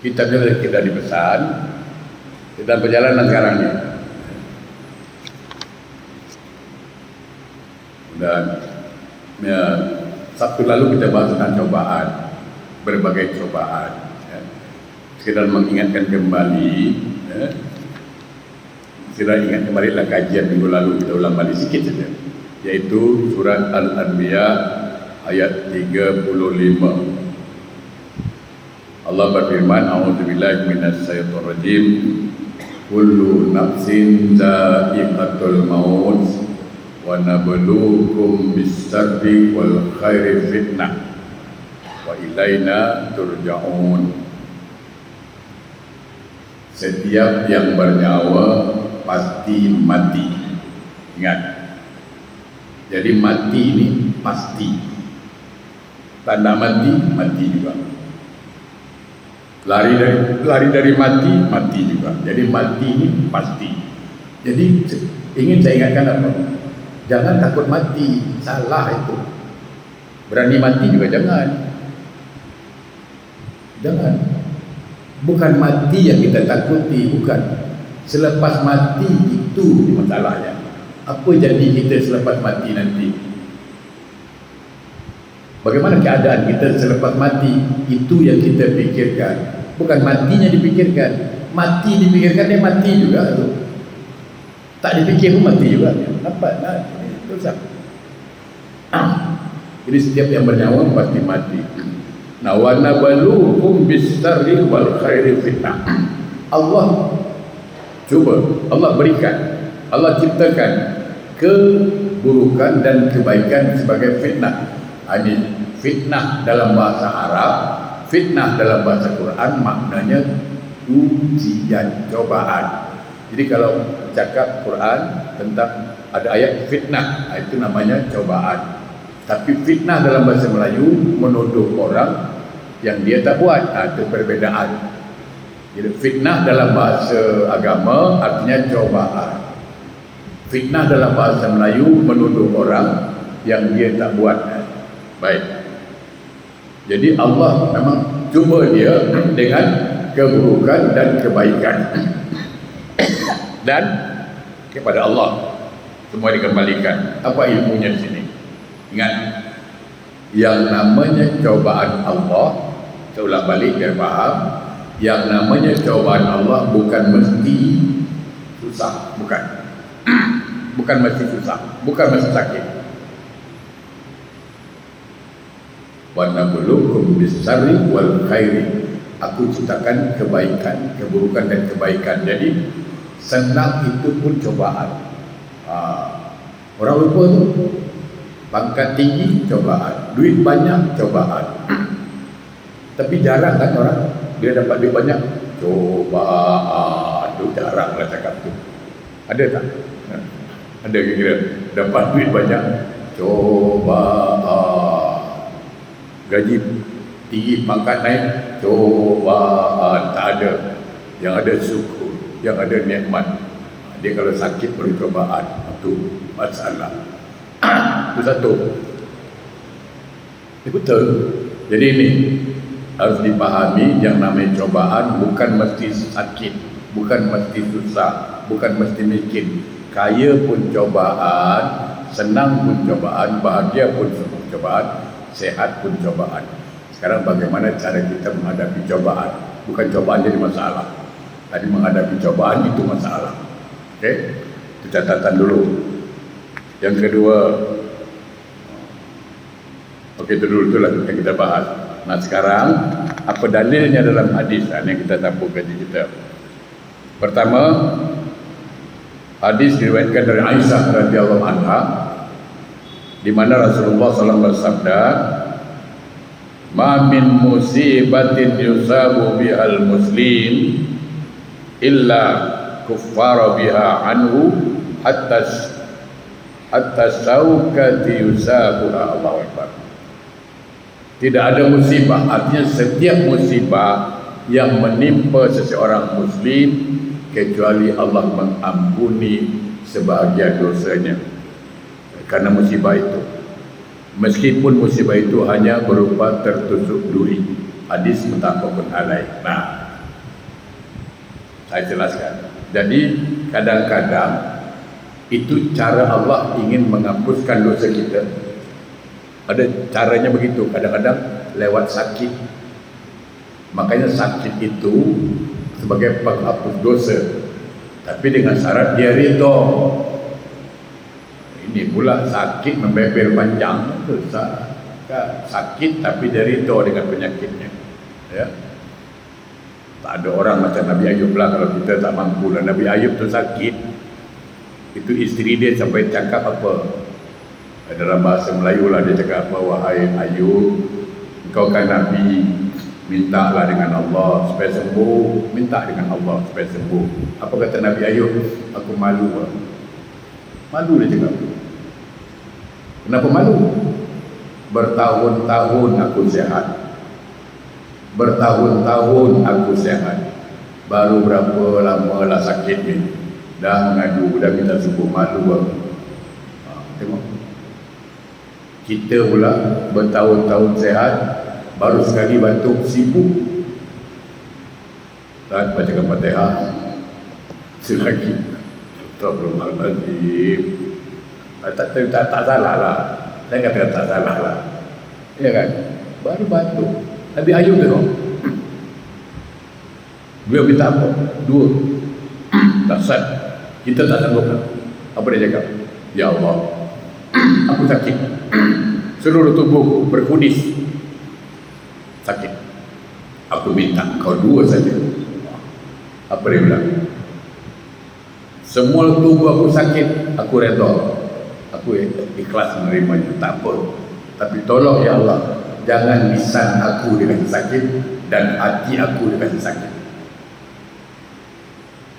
kitabnya kita dipesan dalam perjalanan sekarang ni. Dan ya, Sabtu lalu kita bahas tentang cobaan, berbagai cobaan. Sekedar mengingatkan kembali, sekedar ingat kembali lah kajian minggu lalu, kita ulang balik sikit saja, yaitu surat Al-Anbiya ayat 35. Allah berfirman, a'udzubillahi minasyaitonir rajim, kullu nafsin dha'iqatul maut wa nabluukum bis-syarri wal khairi fitnah wa ilaina turja'un. Setiap yang bernyawa pasti mati. Ingat. Jadi mati ini pasti. Tanda mati, mati juga. Lari dari mati, mati juga. Jadi mati ini pasti. Jadi ingin saya ingatkan apa? Jangan takut mati, salah itu. Berani mati juga jangan. Jangan. Bukan mati yang kita takuti, bukan. Selepas mati itu masalahnya. Apa jadi kita selepas mati nanti? Bagaimana keadaan kita selepas mati? Itu yang kita pikirkan. Bukan matinya dipikirkan. Mati dipikirkan, dia mati juga tu. Tak dipikir pun mati juga. Nampak? Susah. Jadi setiap yang bernyawa pasti mati. Nah, wa nabluukum bis-syarri wal khairi fitnah. Allah cuba, Allah berikan, Allah ciptakan keburukan dan kebaikan sebagai fitnah. Ini fitnah dalam bahasa Arab, fitnah dalam bahasa Quran maknanya ujian, cobaan. Jadi kalau cakap Quran tentang ada ayat fitnah, itu namanya cobaan. Tapi fitnah dalam bahasa Melayu menuduh orang yang dia tak buat, itu perbezaan. Jadi fitnah dalam bahasa agama artinya cobaan. Fitnah dalam bahasa Melayu menuduh orang yang dia tak buat. Baik. Jadi Allah memang cuba dia dengan keburukan dan kebaikan. Dan kepada Allah semua dikembalikan. Apa ilmunya di sini? Ingat, yang namanya cobaan Allah, saya ulang balik biar faham, yang namanya cobaan Allah bukan mesti susah, bukan. Bukan mesti susah, bukan mesti sakit. Wa nabluukum bis-syarri wal khairi. Aku ciptakan kebaikan, keburukan dan kebaikan. Jadi senang itu pun cobaan. Orang lupa tu, pangkat tinggi cobaan, duit banyak cobaan. Tapi jarang kan orang dia dapat duit banyak cobaan. Itu jarang lah cakap tu. Ada tak? Ada kira-kira dapat duit banyak cobaan, gaji tinggi, pangkat naik cobaan. Tak ada. Yang ada syukur, yang ada nikmat. Dia kalau sakit baru cobaan. Itu masalah. Itu satu. Ini betul. Jadi ini harus dipahami, yang namanya cobaan bukan mesti sakit, bukan mesti susah, bukan mesti miskin. Kaya pun cobaan, senang pun cobaan, bahagia pun cobaan, sehat pun cobaan. Sekarang bagaimana cara kita menghadapi cobaan? Bukan cobaan jadi masalah, tadi menghadapi cobaan itu masalah. Okey, itu catatan dulu. Yang kedua, okey, itu dulu, itulah yang kita bahas. Nah sekarang apa dalilnya dalam hadis yang kita tampung kaji kita? Pertama, hadis diriwayatkan dari Aisyah radhiyallahu anha, di mana Rasulullah SAW bersabda, "Ma min musibatin yusabu bihal muslim illa kuffara biha anhu hatta saukati yusabuha." Allahu Akbar. Tidak ada musibah, artinya setiap musibah yang menimpa seseorang muslim kecuali Allah mengampuni sebahagian dosanya karena musibah itu, meskipun musibah itu hanya berupa tertusuk duri. Hadis muttafaqun alaih. Nah, Saya jelaskan. Jadi kadang-kadang itu cara Allah ingin menghapuskan dosa kita. Ada caranya begitu. Kadang-kadang lewat sakit. Makanya sakit itu sebagai penghapus dosa. Tapi dengan syarat dia ridha. Ini pula sakit membeber panjang itu sakit tapi dia ridha dengan penyakitnya. Ya. Tak ada orang macam Nabi Ayub lah, kalau kita tak mampu lah. Nabi Ayub tu sakit, itu isteri dia sampai cakap apa, dalam bahasa Melayu lah dia cakap apa, wahai Ayub, engkau kan Nabi, mintalah dengan Allah supaya sembuh, minta dengan Allah supaya sembuh. Apa kata Nabi Ayub? Aku malu lah. Malu dia cakap. Kenapa malu? Bertahun-tahun aku sehat, bertahun-tahun aku sehat, baru berapa lama lah sakitnya, dah mengadu, dah minta sembuh, malu aku. Tengok, kita pula bertahun-tahun sehat, baru sekali batuk sibuk, saat bacakan Fatihah selagi Astagfirullahaladzim. Tak salah lah, saya kata tak salah lah, ya kan, baru batuk. Nabi Ayub tengok, beliau minta apa? Dua. Dasar kita tak sanggup. Apa dia cakap? Ya Allah, aku sakit, seluruh tubuhku berkudis sakit, aku minta kau dua saja. Apa dia bilang? Semua tubuh aku sakit, aku redha, aku ikhlas menerimanya, tak apa. Tapi tolong ya Allah, jangan lisan aku dengan sakit dan hati aku dengan sakit.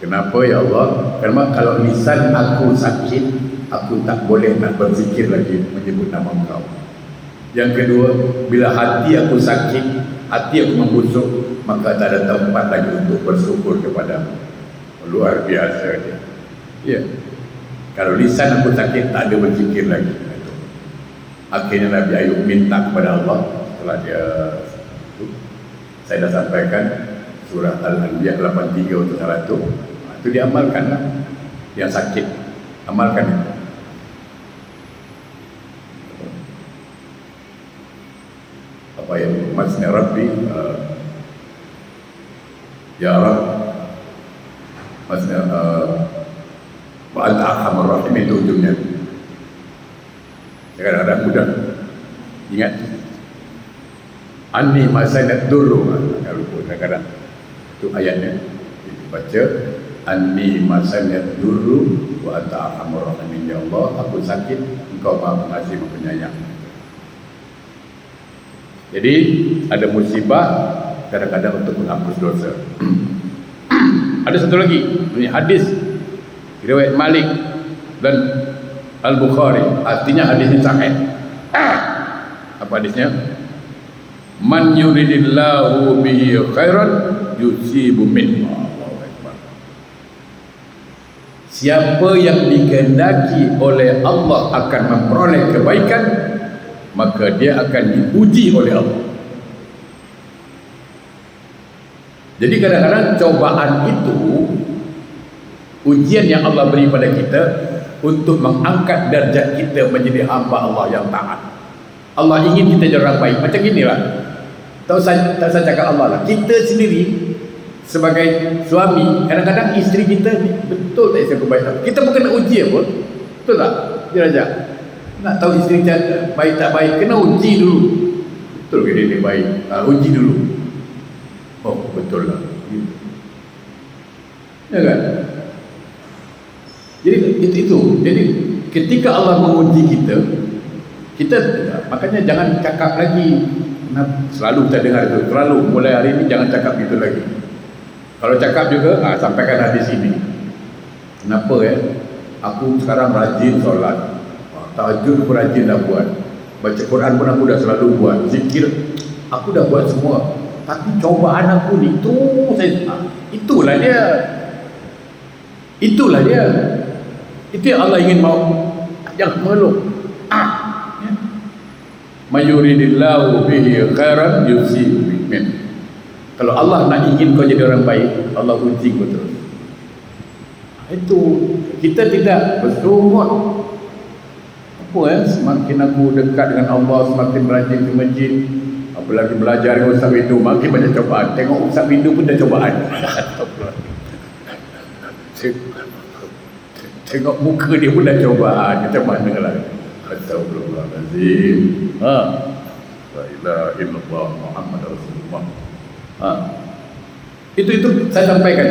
Kenapa ya Allah? Kerana kalau lisan aku sakit, aku tak boleh nak berzikir lagi menyebut nama Engkau. Yang kedua, bila hati aku sakit, hati aku membusuk, maka tak ada tempat lagi untuk bersyukur kepada-Mu. Luar biasa dia. Ya. Kalau lisan aku sakit, tak ada berzikir lagi. Akhirnya Nabi Ayub minta kepada Allah. Setelah dia, saya dah sampaikan surah Al-Anbiya 83 untuk 100. Itu diamalkan lah. Yang sakit, amalkan itu. Apa yang masnya Rabbi, ya Rabb, masnya wa anta arhamar rahimin, itu ujungnya. Kadang-kadang mudah ingat anni masanat duru, kalau kadang-kadang itu ayatnya dibaca, anni masanat duru wa anta arhamar rahimin, ya Allah, aku sakit, Engkau Maha Pengasih Maha Penyayang. Jadi ada musibah kadang-kadang untuk menghapus dosa. Ada satu lagi, ini hadis riwayat Malik dan Al-Bukhari, artinya hadisnya sahih. Apa hadisnya? Man yuridillahu bihi khairan yusibu minhu. Siapa yang dikehendaki oleh Allah akan memperoleh kebaikan, maka dia akan diuji oleh Allah. Jadi kadang-kadang cobaan itu ujian yang Allah beri pada kita untuk mengangkat darjat kita menjadi hamba Allah yang taat. Allah ingin kita jadi orang baik. Macam inilah. Tak usah cakap Allah lah. Kita sendiri sebagai suami, kadang-kadang isteri kita ni betul tak isteri kebaikan. Kita bukan nak uji apa. Betul tak? Dia Raja. Nak tahu isteri kita baik tak baik, kena uji dulu. Betul ke dia baik? Uji dulu. Oh, betul lah. Ya kan? Jadi itu. Jadi ketika Allah menguji kita, makanya jangan cakap lagi. Selalu kita dengar itu, selalu mulai hari ini jangan cakap itu lagi. Kalau cakap juga, sampaikan hadis ini. Kenapa ya? Aku sekarang rajin solat, tahajud aku rajin dah buat, baca Quran pun aku dah selalu buat, zikir aku dah buat semua. Tapi cobaan aku ni tu itulah dia. Itulah dia. Itu yang Allah ingin mau. Jangan mengeluh. Ya. Mayuridillahu bihi khairan yusibu min. Kalau Allah nak ingin kau jadi orang baik, Allah uji kau terus. Itu kita tidak bersungut. Apa semakin aku dekat dengan Allah, semakin rajin ke masjid, apalagi belajar dengan Ustaz Windu, makin banyak cobaan. Tengok Ustaz Windu pun dah cobaan. Tengok muka dia pun dah cobaan. Macam mana lah. Astagfirullahaladzim. La ilaha illallah Muhammad Rasulullah. Itu saya sampaikan.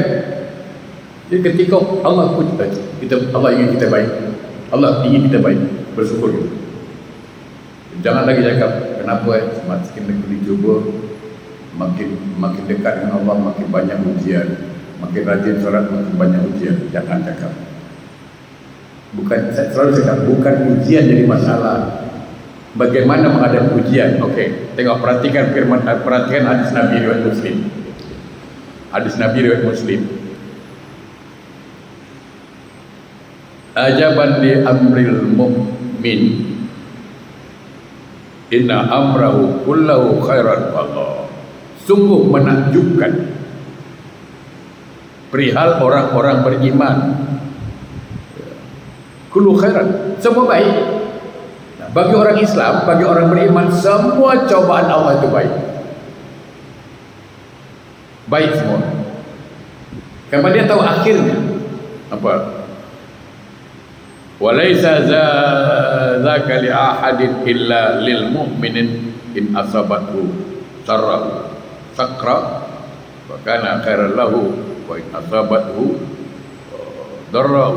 Jadi ketika Allah pun Allah ingin kita baik, Allah ingin kita baik, bersyukur. Jangan lagi cakap kenapa semakin aku dicuba, makin dekat dengan Allah, makin banyak ujian, makin rajin solat, makin banyak ujian. Jangan cakap. Bukan, saya selalu cakap, bukan ujian jadi masalah. Bagaimana menghadapi ujian? Okey, tengok, perhatikan hadis Nabi riwayat Muslim. Hadis Nabi riwayat Muslim. Ajaban li amril mu'min, inna amrahu kullahu khairan Allah. Sungguh menakjubkan perihal orang-orang beriman. Kullu khairan, semua baik. Bagi orang Islam, bagi orang beriman, semua cobaan Allah itu baik. Baik semua. Karena dia tahu akhirnya apa? Walaysa dzaka li ahadin illa lil mu'minin in asabathu sarra sakra wa kana khairan lahu wa in asabathu darra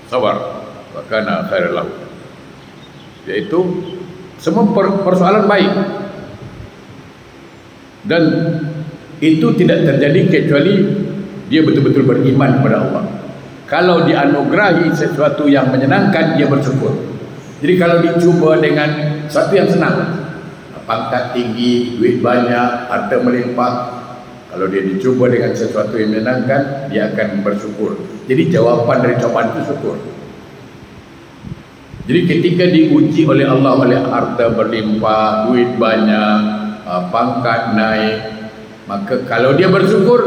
sabar wa kana khairan lahu. Yaitu semua persoalan baik, dan itu tidak terjadi kecuali dia betul-betul beriman kepada Allah. Kalau dianugerahi sesuatu yang menyenangkan, dia bersyukur. Jadi kalau dicuba dengan sesuatu yang senang, pangkat tinggi, duit banyak, harta melimpah, kalau dia dicuba dengan sesuatu yang menyenangkan, dia akan bersyukur. Jadi jawapan dari cobaan itu syukur. Jadi ketika diuji oleh Allah oleh harta berlimpah, duit banyak, pangkat naik, maka kalau dia bersyukur,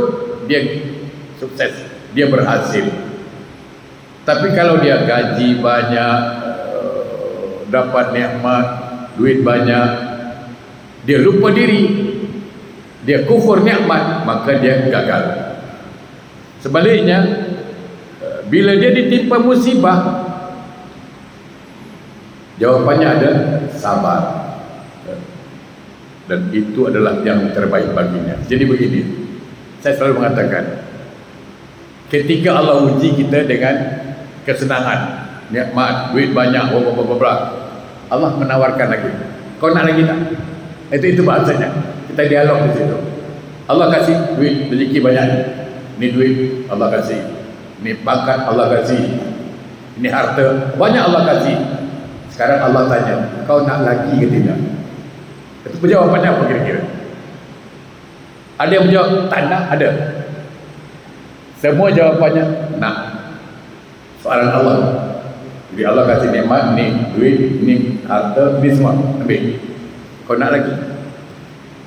dia sukses, dia berhasil. Tapi kalau dia gaji banyak, dapat nikmat, duit banyak, dia lupa diri, dia kufur nikmat, maka dia gagal. Sebaliknya, bila dia ditimpa musibah, jawapannya ada sabar, dan itu adalah yang terbaik baginya. Jadi begini, saya selalu mengatakan, ketika Allah uji kita dengan kesenangan, nikmat, duit banyak, Allah menawarkan lagi, kau nak lagi tak? Itu bahasanya. Kita dialog di situ. Allah kasih duit, rezeki banyak. Ini duit Allah kasih, ini pangkat Allah kasih, ini harta banyak Allah kasih. Sekarang Allah tanya, kau nak lagi ke tidak? Itu jawapannya apa kira-kira? Ada yang menjawab tak nak? Ada. Semua jawapannya nak. Soalan Allah. Jadi Allah kasih nikmat, ni duit, ni harta, ni semua, ambil. Kau nak lagi?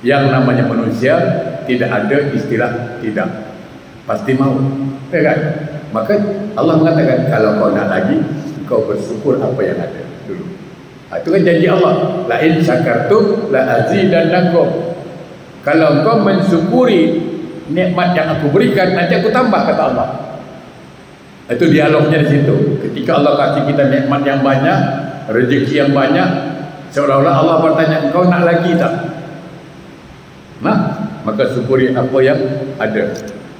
Yang namanya manusia tidak ada istilah tidak, pasti mau, ya kan? Maka Allah mengatakan, kalau kau nak lagi, kau bersyukur apa yang ada dulu. Itu kan janji Allah, la in syakartum la azidannakum. Kalau kau mensyukuri nikmat yang aku berikan, nanti aku tambah, kata Allah. Itu dialognya di situ. Ketika Allah kasih kita nikmat yang banyak, rezeki yang banyak, seolah-olah Allah bertanya, engkau nak lagi tak? Nah, maka syukuri apa yang ada.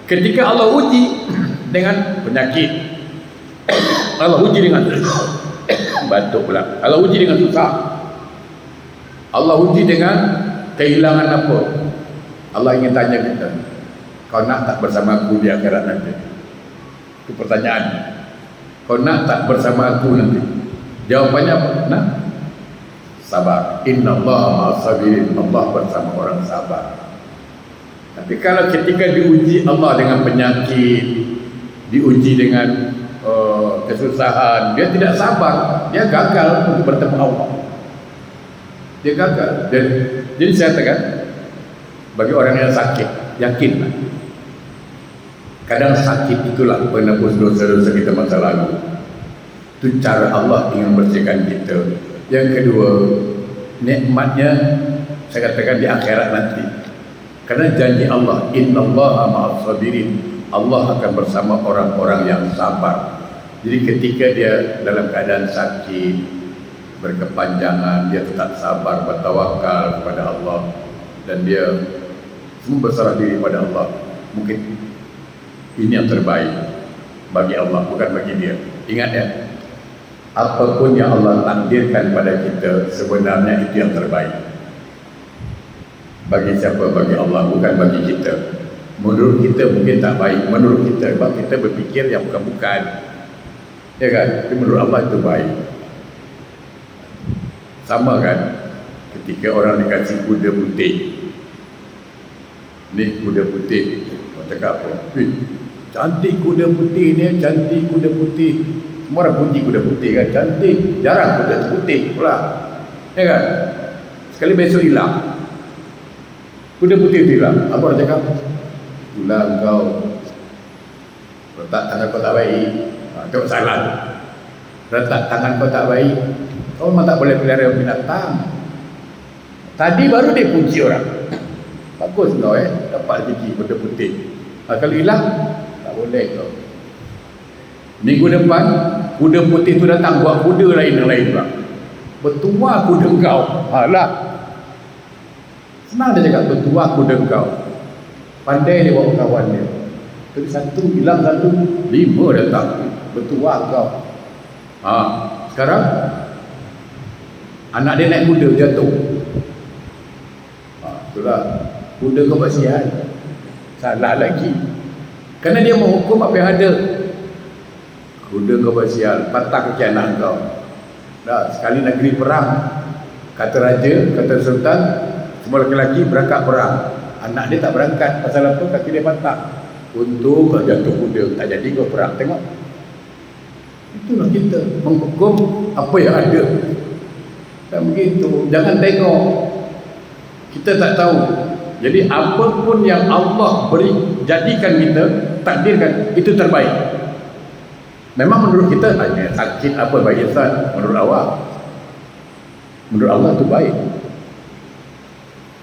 Ketika Allah uji dengan penyakit, Allah uji dengan batuk pula, Allah uji dengan susah, Allah uji dengan kehilangan apa, Allah ingin tanya kita, kau nak tak bersama aku di akhirat nanti? Itu pertanyaan. Kau nak tak bersama aku nanti? Jawapannya apa? Nak? Sabar. Innallaha ma'as-sabirin. Allah bersama orang sabar. Tapi kalau ketika diuji Allah dengan penyakit, diuji dengan kesusahan, dia tidak sabar, dia gagal untuk bertemu Allah. Dia gagal. Jadi saya katakan, bagi orang yang sakit, yakinlah Kadang sakit itulah penebus dosa-dosa kita masa lalu. Itu cara Allah ingin membersihkan kita. Yang kedua, nikmatnya saya katakan di akhirat nanti. Karena janji Allah, innallaha ma'as sabirin. Allah akan bersama orang-orang yang sabar. Jadi ketika dia dalam keadaan sakit, berkepanjangan, dia tetap sabar, bertawakal kepada Allah, dan dia semua berserah diri pada Allah. Mungkin ini yang terbaik bagi Allah, bukan bagi dia. Ingat ya, apapun yang Allah takdirkan pada kita, sebenarnya itu yang terbaik. Bagi siapa? Bagi Allah, bukan bagi kita. Menurut kita mungkin tak baik, menurut kita, sebab kita berfikir yang bukan-bukan, ya kan? Tapi menurut Allah itu baik. Sama kan ketika orang dikasih kuda putih, ni kuda putih, orang cakap apa? Cantik kuda putih ni, cantik kuda putih. Semua orang puji kuda putih kan, cantik. Jarang kuda putih pula, ya kan? Sekali besok hilang, kuda putih itu hilang. Apa orang cakap? Itulah engkau letak tangan kau tak baik. Tengok salah tu. Letak tangan kau tak baik, kau memang tak boleh pelihara binatang. Tadi baru dia puji orang. Bagus kau dapat rezeki kuda putih. Kalau hilang, tak boleh kau. Minggu depan kuda putih tu datang buat kuda lain yang lain pula. Bertuah kuda kau. Alah, senang dia cakap bertuah kuda kau. Pandai dia bawa kawan dia. Tapi satu hilang, satu 5 datang. Bertuah kau. Sekarang anak dia naik kuda jatuh. Itulah kuda kau buat sihat. Salah lagi. Kerana dia menghukum apa yang ada. Kuda kau buat sial, patah kaki anak kau. Dah sekali negeri perang, kata raja, kata sultan, semua lelaki berangkat perang. Anak dia tak berangkat, pasal apa? Kaki dia patah. Untung kau jatuh kuda, tak jadi kau perang. Tengok, itulah kita menghukum apa yang ada. Tak begitu. Jangan tengok, kita tak tahu. Jadi apapun yang Allah beri, jadikan kita, takdirkan, itu terbaik. Memang menurut kita hanya sakit apa baik Ustaz, menurut awak, menurut Allah itu baik.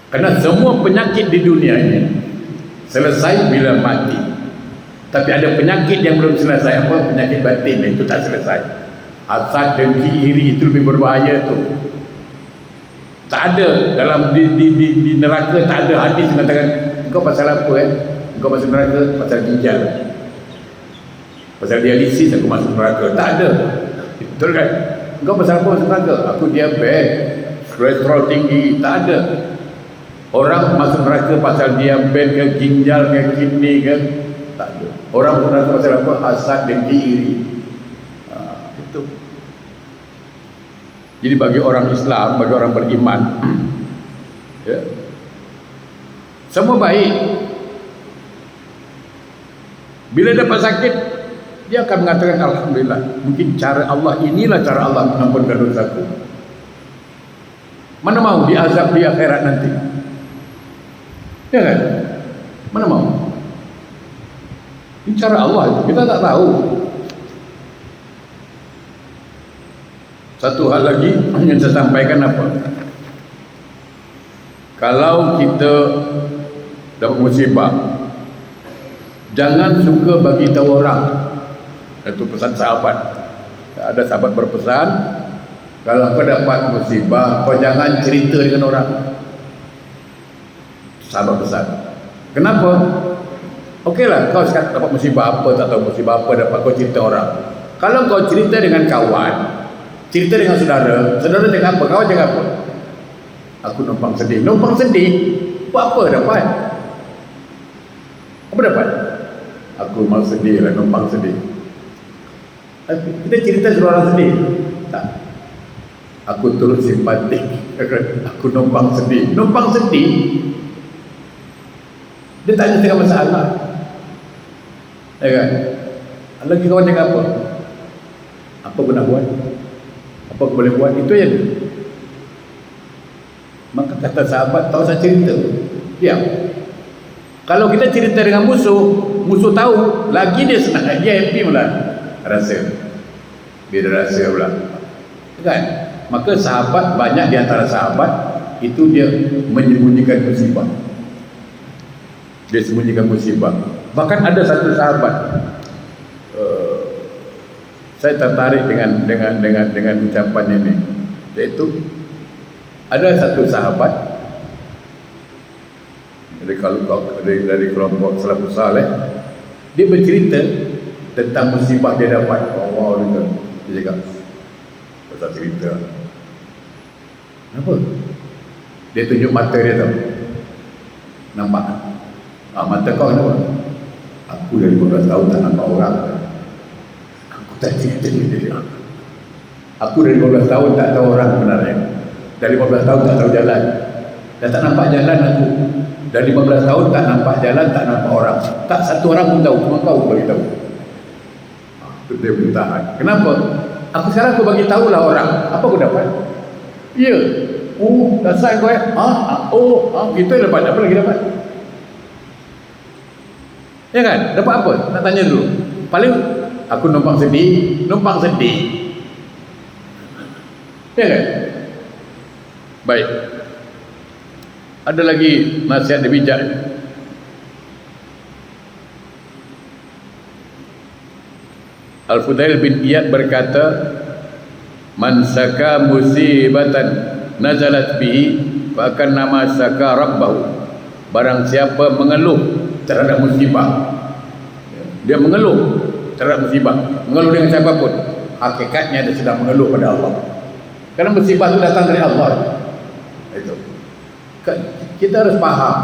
Kerana semua penyakit di dunia ini selesai bila mati. Tapi ada penyakit yang belum selesai, apa? Penyakit batin, itu tak selesai. Hasad, dengki, iri, itu lebih berbahaya tu. Tak ada dalam di neraka, tak ada hadis mengatakan engkau pasal apa engkau masuk neraka, pasal ginjal, pasal dialisis aku masuk neraka. Tak ada. Betul kan? Engkau pasal apa masuk neraka? Aku diabetes, kolesterol tinggi. Tak ada. Orang masuk neraka pasal diabetes ke, ginjal ke, kidney ke, tak ada. Orang masuk neraka pasal apa? Hasad, dengki, iri. Itu. Jadi bagi orang Islam, bagi orang beriman, ya, semua baik. Bila dapat sakit, dia akan mengatakan Alhamdulillah. Mungkin cara Allah, inilah cara Allah mengampunkan dosaku. Mana mau diazab di akhirat nanti? Ya kan? Mana mau? Ini cara Allah itu, kita tak tahu. Satu hal lagi yang saya sampaikan apa? Kalau kita dapat musibah, jangan suka bagi tahu orang. Itu pesan sahabat. Ada sahabat berpesan, kalau kau dapat musibah, kau jangan cerita dengan orang. Sahabat pesan. Kenapa? Okeylah, kau sekarang dapat musibah apa, tak tahu musibah apa, dapat kau cerita orang. Kalau kau cerita dengan kawan, cerita dengan saudara, saudara cakap apa, kawan cakap apa? Aku numpang sedih. Numpang sedih? Buat apa dapat? Apa dapat? Aku mau sedih lah, numpang sedih. Kita cerita suruh orang sedih? Tak. Aku turut simpatik. Aku numpang sedih. Numpang sedih? Dia tanya tengah masalah. Ya kan? Lagi kawan cakap apa? Apa aku nak buat? Apa aku boleh buat? Itu aja. Maka kata sahabat, tak usah cerita, diam. Kalau kita cerita dengan musuh tahu, lagi dia senang, dia happy pula rasa. Bila rasa pula. Kan? Maka sahabat, banyak di antara sahabat itu dia menyembunyikan musibah. Dia sembunyikan musibah. Bahkan ada satu sahabat, saya tertarik dengan ucapan ini, yaitu ada satu sahabat dari kelompok salafus saleh, dia bercerita tentang musibah dia dapat. Allah, dia cakap pasal cerita. Kenapa? Dia tunjuk mata dia tau. Nampak? Mata kau kenapa? Aku dari 15 tahun tak nampak orang. Aku tak cerita dia. Aku dari 15 tahun tak tahu orang sebenarnya. Dari 15 tahun tak tahu jalan. Dan tak nampak jalan aku. Dari 15 tahun tak nampak jalan, tak nampak orang. Tak satu orang pun tahu, cuma kau bagi tahu. Itu dia bertahan. Kenapa? Aku sekarang aku bagi tahulah orang. Apa aku dapat? Ya. Oh, dasar kau kita dapat. Apa lagi dapat? Ya kan? Dapat apa? Nak tanya dulu. Paling aku numpang sedih. Ya kan? Baik. Ada lagi nasihat yang bijak. Al-Fudail bin Iyad berkata, man saka musibatan nazalat bihi fa akan nama saka rabbahu. Barang siapa mengeluh terhadap musibah, dia mengeluh terhadap musibah, mengeluh dengan siapapun, hakikatnya dia sedang mengeluh pada Allah. Karena musibah itu datang dari Allah. Itu kita harus faham,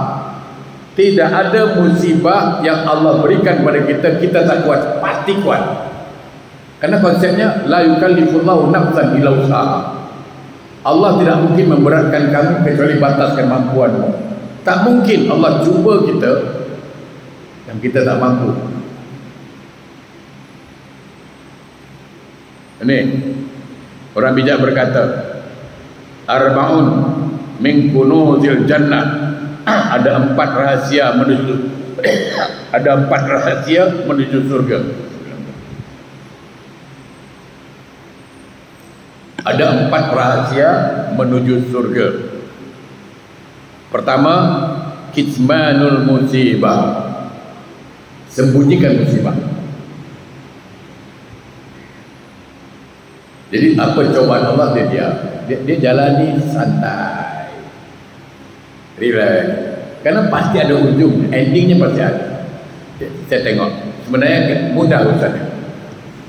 tidak ada musibah yang Allah berikan kepada kita tak kuat, pasti kuat. Karena konsepnya la yukallifullahu nafsan illa wus'aha. Allah tidak mungkin memberatkan kami kecuali batas kemampuanmu. Tak mungkin Allah cuba kita yang kita tak mampu. Ini orang bijak berkata, arba'un min kunuzil jannah. Ada 4 rahasia menuju surga. Ada 4 rahasia menuju surga. Pertama, kitmanul musibah. Sembunyikan musibah. Jadi apa cobaan Allah, dia jalani santai, relax. Karena pasti ada ujung, endingnya pasti ada. Saya tengok, sebenarnya mudah urusannya.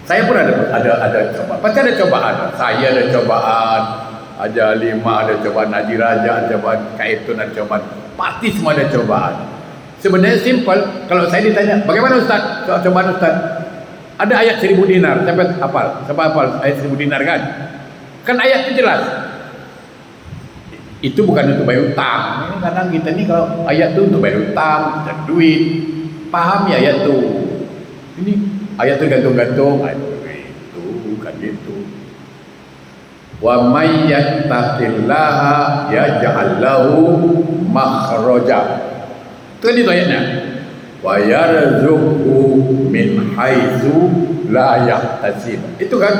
Saya pun ada cobaan. Pasti ada cobaan. Saya ada cobaan, Haji Lima ada cobaan, Haji Raja ada cobaan, Kaitun ada cobaan. Pasti semua ada cobaan. Sebenarnya simple. Kalau saya ditanya, bagaimana Ustaz soal cobaan Ustaz? Ada ayat 1000 dinar. Siapa hafal ayat 1000 dinar kan? Kan ayat itu jelas. Itu bukan untuk bayar utang. Ini kadang kita ni kalau ayat tu untuk bayar utang, cari duit. Paham ya ayat tu. Ini ayat tu gantung-gantung. Itu bukan gitu. Wa may yattaqillaha yaj'al lahu makhraja. Itu kan itu ayatnya. Wa yarzuqhu min haitsu la yahtasib. Itu kan,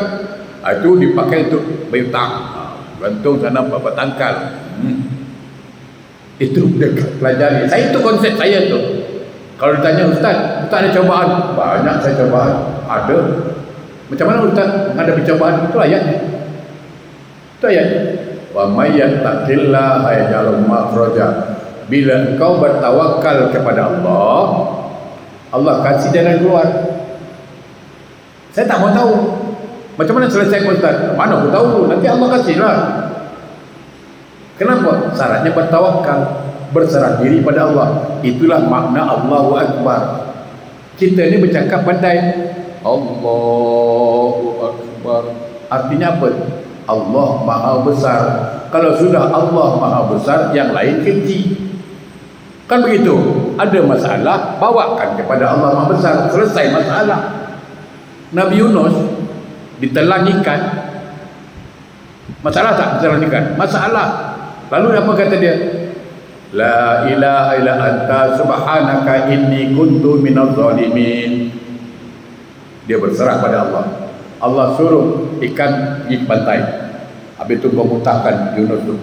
itu dipakai untuk bayar utang. Gantung sana bapak tangkal. Itu dekat pelajari. Saya itu konsep saya tu. Kalau ditanya Ustaz ada cobaan? Banyak saya cobaan. Ada. Macam mana Ustaz menghadapi cobaan? Itu ayatnya. Itu ayatnya. Wa may yattaqillaha yaj'al makhraja. Bila engkau bertawakal kepada Allah, Allah kasih jalan keluar. Saya tak mau tahu macam mana selesai Ustaz. Mana aku tahu, nanti Allah kasihlah. Kenapa? Syaratnya bertawakal, berserah diri pada Allah. Itulah makna Allahu Akbar. Kita ni bercakap pandai Allahu Akbar. Artinya apa? Allah Maha Besar. Kalau sudah Allah Maha Besar, yang lain kecil. Kan begitu? Ada masalah, bawakan kepada Allah Maha Besar. Selesai masalah. Nabi Yunus ditelan ikan. Masalah tak ditelan ikan? Masalah. Lalu apa kata dia? La ilaha illa anta subhanaka inni kuntu minadh zalimin. Dia berserah pada Allah. Allah suruh ikan pergi ke pantai, habis itu memuntahkan Yunus tu.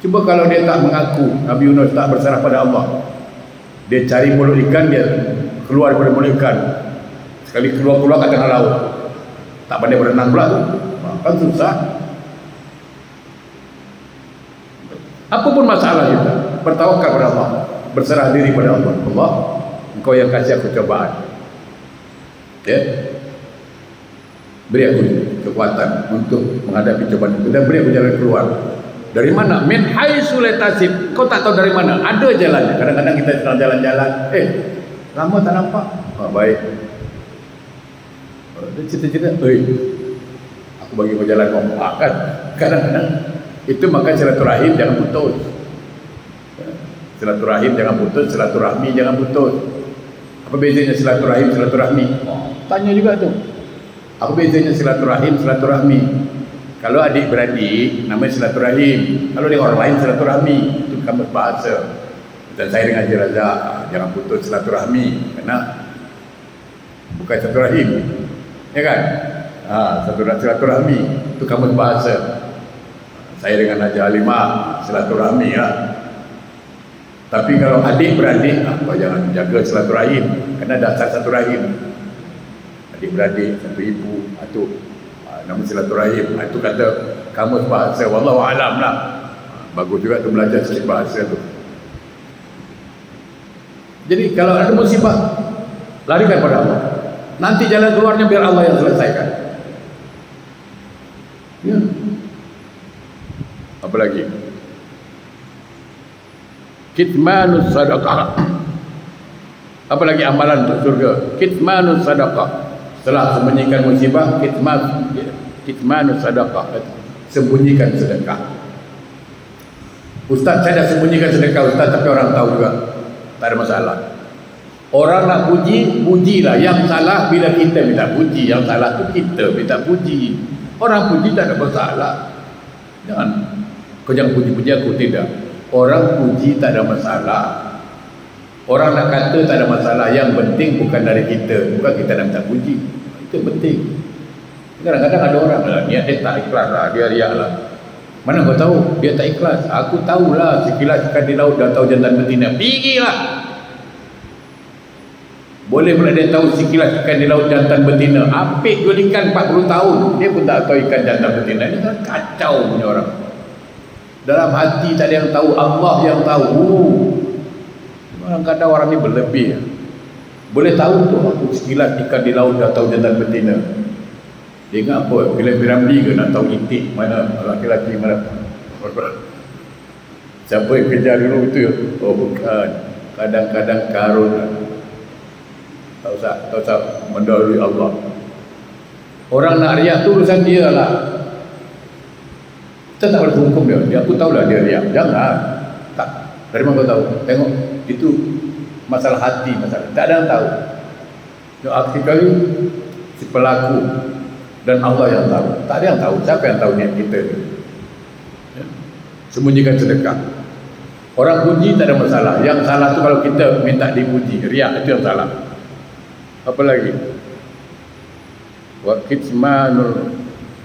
Cuba kalau dia tak mengaku, Nabi Yunus tak berserah pada Allah, dia cari mulut ikan, dia keluar daripada mulut ikan, sekali keluar ke tengah laut, tak pandai berenang pula tu, kan susah. Apapun masalah kita, bertawakal pada Allah, berserah diri pada Allah. Allah, engkau yang kasih aku cobaan, ya, beri aku kekuatan untuk menghadapi cobaan itu dan beri aku jalan keluar. Dari mana? Min haitsu la tasib. Kau tak tahu dari mana. Ada jalannya. Kadang-kadang kita sedang jalan-jalan, lama tak nampak. Baik. Dia cerita-cerita, aku bagi kau jalan kau. Kan? Kadang-kadang itu maka silaturahim jangan putus. Silaturahim jangan putus, silaturahmi jangan putus. Apa bezanya silaturahim, silaturahmi? Tanya juga tu. Apa bezanya silaturahim, silaturahmi? Kalau adik-beradik namanya silaturahim, kalau dia orang lain silaturahmi, itu kamus bahasa. Dan saya dengan Haji Razak, jangan putus silaturahmi karena bukan silaturahim, ya kan? Silaturahmi itu kamus bahasa. Saya dengan Haji Halimah silaturahmi lah. Tapi kalau adik-beradik, jangan jaga silaturahim karena dasar satu rahim. Adik-beradik satu ibu, atau nama silaturahim, itu kata kamus bahasa, wallahu alam lah. Bagus juga tu belajar sikit bahasa tu. Jadi kalau ada musibah, larikan pada Allah. Nanti jalan keluarnya biar Allah yang selesaikan. Ya. Apa lagi? Kitmanus sadaqah. Apa lagi amalan untuk surga? Kitmanus sadaqah. Setelah sembunyikan musibah, kitmanus sadaqah, sembunyikan sedekah. Ustaz, saya dah sembunyikan sedekah Ustaz, tapi orang tahu juga, tak ada masalah. Orang nak puji, pujilah. Yang salah bila kita minta puji, yang salah tu kita minta puji. Orang puji tak ada masalah. Kau jangan puji-puji aku, tidak. Orang puji tak ada masalah. Orang nak kata tak ada masalah. Yang penting bukan dari kita, bukan kita nak minta puji. Itu penting. Kadang-kadang ada orang lah, niat dia tak ikhlas lah, dia riak lah. Mana kau tahu dia tak ikhlas? Aku tahulah, sekilas ikan di laut dah tahu jantan betina. Pergilah. Boleh pula dia tahu sekilas ikan di laut jantan betina. Apik jual ikan 40 tahun, dia pun tak tahu ikan jantan betina. Ini kan kacau punya orang. Dalam hati tak ada yang tahu, Allah yang tahu. Kadang-kadang orang ni berlebih. Boleh tahu tu aku sekilas ikan di laut dah tahu jantan betina. Dia ingat apa? Bila Piramli ke nak tahu itik mana laki-laki mana? Siapa yang kejar dulu itu? Oh bukan. Kadang-kadang karun. Tak usah mendahului Allah. Orang nak riak tu urusan dia lah. Kita tak boleh hukum dia. Aku tahulah dia riak. Jangan. Tak. Dari mana kau tahu? Tengok itu masalah hati, masalah. Tak ada yang tahu. Akhir si pelaku dan Allah yang tahu. Tak ada yang tahu. Siapa yang tahu niat kita ni? Ya. Sembunyikan sedekah. Orang puji tak ada masalah. Yang salah tu kalau kita minta dipuji, riak, itu yang salah. Apa lagi? Wa kitmanul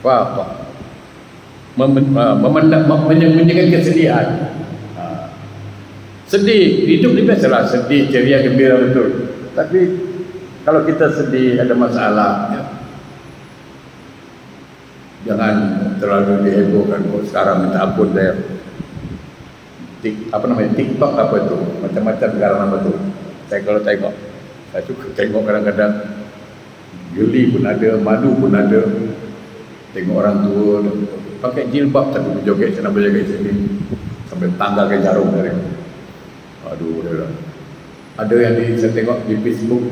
faqah. Menyembunyikan kesedihan. Sedih, hidup ni biasalah sedih, ceria, gembira betul. Tapi kalau kita sedih, ada masalah, ya, jangan terlalu dihebohkan. Sekarang minta ampun saya. TikTok apa itu? Macam-macam sekarang apa tu? Saya kalau tengok, saya suka tengok kadang-kadang geli pun ada, malu pun ada. Tengok orang tua pakai jilbab tapi berjoget sana berjoget sini sampai tanggalkan jarum dari. Aduh, ada yang saya tengok di Facebook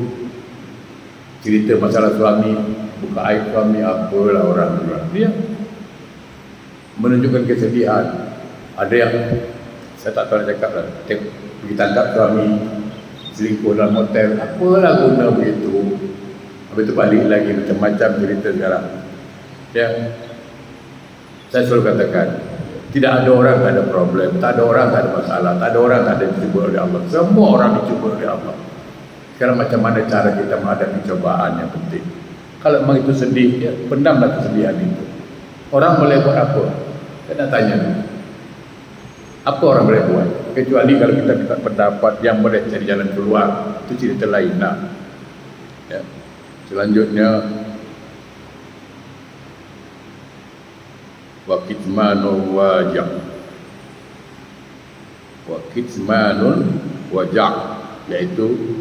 cerita masalah suami, buka aib suami, apalah orang dia menunjukkan kesedihan. Ada yang saya tak tahu nak cakap lah, pergi tangkap suami selingkuh dalam hotel, apalah guna begitu. Habis itu balik lagi macam-macam cerita sekarang. Ya, saya selalu katakan Tidak ada orang tak ada problem, tak ada orang tak ada masalah, tak ada orang tak ada dicuba oleh Allah. Semua orang dicuba oleh Allah. Sekarang macam mana cara kita menghadapi cobaan yang penting. Kalau memang itu sedih, ya pendamlah kesedihan itu. Orang boleh buat apa? Saya nak tanya dulu. Apa orang boleh buat? Kecuali kalau kita minta pendapat yang boleh cari jalan keluar, itu cerita lain lah. Ya. Selanjutnya, wa kitmanul wajah, wa kitmanul wajah, iaitu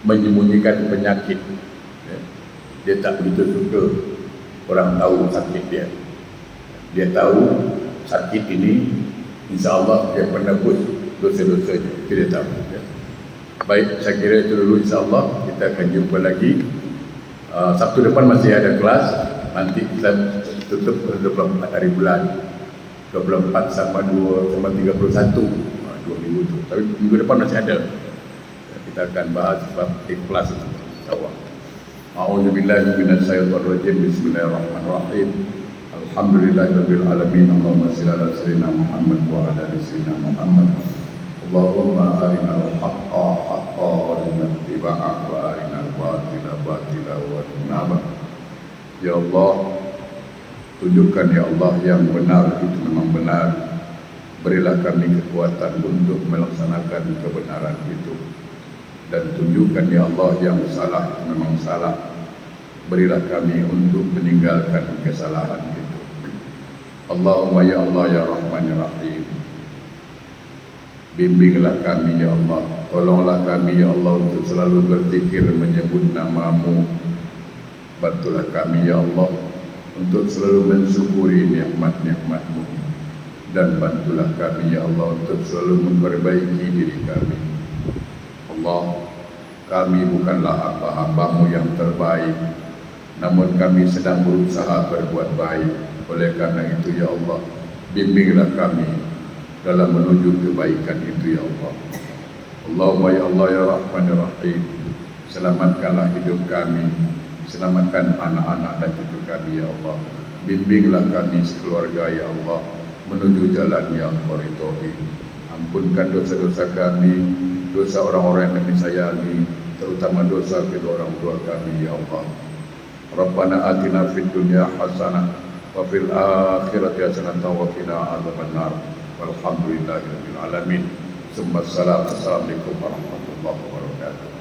menyembunyikan penyakit. Ya. Dia tak begitu suka orang tahu sakit dia. Dia tahu sakit ini, insya-Allah dia penebus dosa-dosanya. Dia tahu. Ya. Baik, saya kira itu dulu, insya-Allah kita akan jumpa lagi. Sabtu depan masih ada kelas. Nanti kita tutup 24 hari bulan, 24 sama 31, 2 minggu tu. Tapi minggu depan masih ada. Kita akan bahas sebab ikhlas, insya-Allah. A'udzubillahi minasyaitonir rajim. Bismillahirrahmanirrahim. Alhamdulillahirabbil alamin. Allahumma shalli ala sayyidina Muhammad wa ala ali sayyidina Muhammad. Allahumma arinal haqqa haqqan warzuqna ittiba'ah wa arinal batila batila warzuqna. Ya Allah, tunjukkan ya Allah yang benar itu memang benar. Berilah kami kekuatan untuk melaksanakan kebenaran itu. Dan tunjukkan ya Allah yang salah itu memang salah. Berilah kami untuk meninggalkan kesalahan itu. Allahumma ya Allah ya Rahman ya Rahim. Bimbinglah kami ya Allah. Tolonglah kami ya Allah untuk selalu berzikir menyebut nama-Mu. Bantulah kami ya Allah untuk selalu mensyukuri nikmat-nikmat-Mu. Dan bantulah kami ya Allah untuk selalu memperbaiki diri kami. Allah, kami bukanlah hamba-hamba-Mu yang terbaik, namun kami sedang berusaha berbuat baik. Oleh karena itu ya Allah, bimbinglah kami dalam menuju kebaikan itu ya Allah. Allahumma ya Allah ya Rahman ya Rahim. Selamatkanlah hidup kami, selamatkan anak-anak dan cucu kami ya Allah. Bimbinglah kami sekeluarga ya Allah menuju jalan yang Kau ridhoi. Ampunkan dosa-dosa kami, dosa orang-orang yang kami sayangi, terutama dosa kedua orang tua kami ya Allah. Rabbana atina fid dunya hasanah wa fil akhirati hasanah wa qina adzabannar. Walhamdulillahirabbil alamin. Assalamualaikum warahmatullahi wabarakatuh.